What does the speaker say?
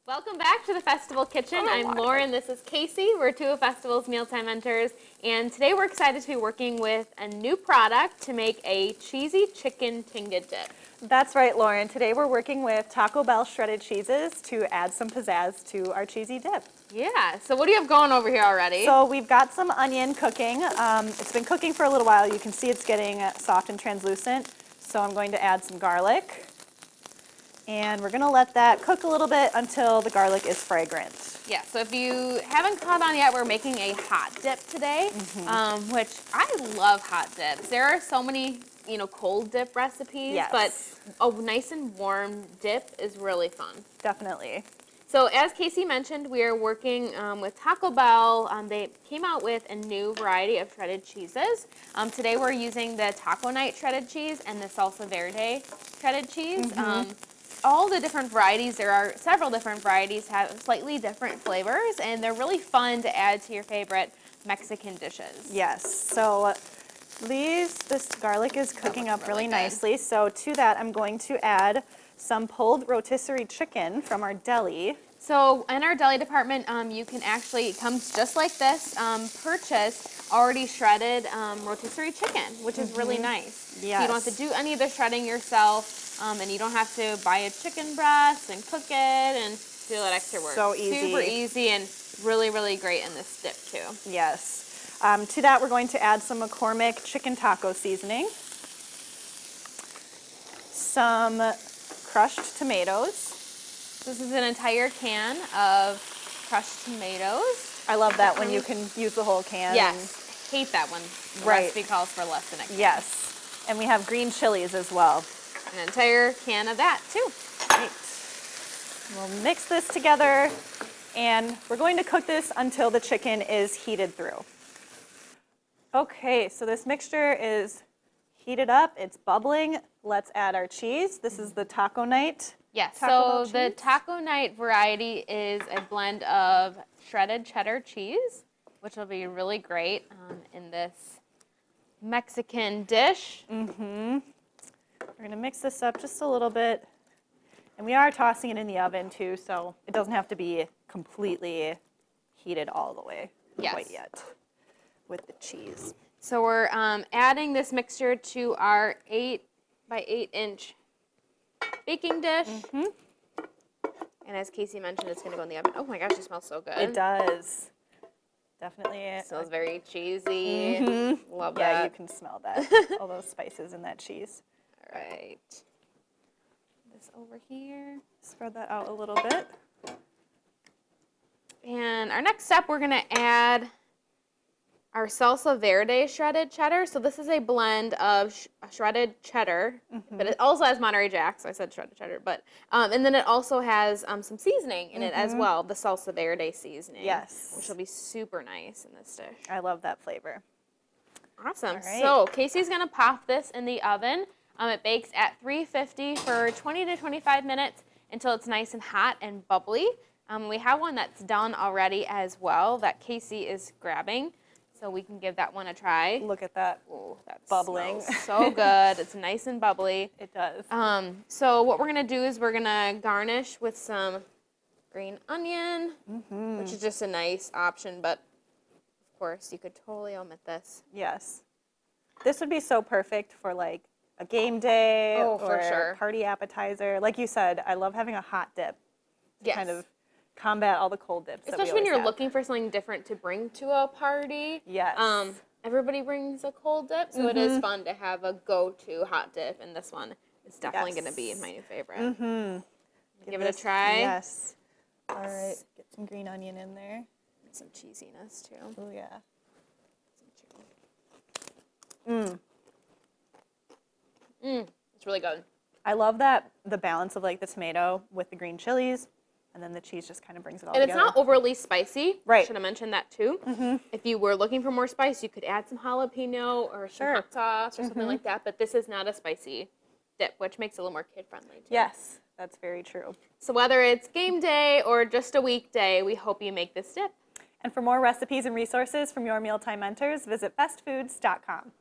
Welcome back to the Festival Kitchen. I'm Lauren, this is Casey. We're two of Festival's mealtime mentors, and today we're excited to be working with a new product to make a cheesy chicken Tinga dip. That's right, Lauren. Today we're working with Taco Bell shredded cheeses to add some pizzazz to our cheesy dip. Yeah, so what do you have going over here already? So we've got some onion cooking. It's been cooking for a little while. You can see it's getting soft and translucent. So I'm going to add some garlic. And we're going to let that cook a little bit until the garlic is fragrant. Yeah, so if you haven't caught on yet, we're making a hot dip today, which I love hot dips. There are so many, cold dip recipes, but a nice and warm dip is really fun. Definitely. So as Casey mentioned, we are working with Taco Bell. They came out with a new variety of shredded cheeses. Today we're using the Taco Night shredded cheese and the Salsa Verde shredded cheese. All the different varieties, there are several different varieties, have slightly different flavors, and they're really fun to add to your favorite Mexican dishes. Yes, so this garlic is cooking up really nicely. So to that, I'm going to add some pulled rotisserie chicken from our deli. So in our deli department, you can actually, it comes just like this, purchase already shredded rotisserie chicken, which is really nice. Yes. So you don't have to do any of the shredding yourself, and you don't have to buy a chicken breast and cook it and do that extra work. So easy. Super easy and really, really great in this dip too. Yes. To that, we're going to add some McCormick chicken taco seasoning, some crushed tomatoes. This is an entire can of crushed tomatoes. I love that when you can use the whole can. Yes, hate that one. The recipe calls for less than a can. Yes, and we have green chilies as well. An entire can of that too. Right. We'll mix this together, and we're going to cook this until the chicken is heated through. Okay, so this mixture is heated up, it's bubbling. Let's add our cheese. This is the Taco Night. Yes, so the Taco Night variety is a blend of shredded cheddar cheese, which will be really great in this Mexican dish. We're going to mix this up just a little bit. And we are tossing it in the oven too, so it doesn't have to be completely heated all the way quite yet with the cheese. So we're adding this mixture to our 8 by 8 inch baking dish. And as Casey mentioned, it's going to go in the oven. Oh my gosh, it smells so good. It does. Definitely. It smells very cheesy. Love that. Yeah, you can smell that. All those spices in that cheese. All right. This over here. Spread that out a little bit. And our next step, we're going to add our Salsa Verde shredded cheddar. So this is a blend of shredded cheddar, but it also has Monterey Jack, so I said shredded cheddar. But and then it also has some seasoning in it as well, the Salsa Verde seasoning. Yes. Which will be super nice in this dish. I love that flavor. Awesome. Right. So Casey's going to pop this in the oven. It bakes at 350 for 20 to 25 minutes until it's nice and hot and bubbly. We have one that's done already as well that Casey is grabbing. So we can give that one a try. Look at that. Oh, that's bubbling. So good. It's nice and bubbly. It does. So what we're going to do is we're going to garnish with some green onion, which is just a nice option, but of course you could totally omit this. Yes. This would be so perfect for like a game day or a party appetizer. Like you said, I love having a hot dip to kind of combat all the cold dips. Especially when you're looking for something different to bring to a party. Yes. Everybody brings a cold dip, so it is fun to have a go-to hot dip, and this one is definitely going to be my new favorite. Give it a try. Yes. All right. Get some green onion in there. And some cheesiness, too. Oh, yeah. It's really good. I love that, the balance of like the tomato with the green chilies. And then the cheese just kind of brings it all together. And it's not overly spicy. Right. Should have mentioned that too. If you were looking for more spice, you could add some jalapeno or some hot sauce or something like that. But this is not a spicy dip, which makes it a little more kid-friendly too. Yes, that's very true. So whether it's game day or just a weekday, we hope you make this dip. And for more recipes and resources from your mealtime mentors, visit bestfoods.com.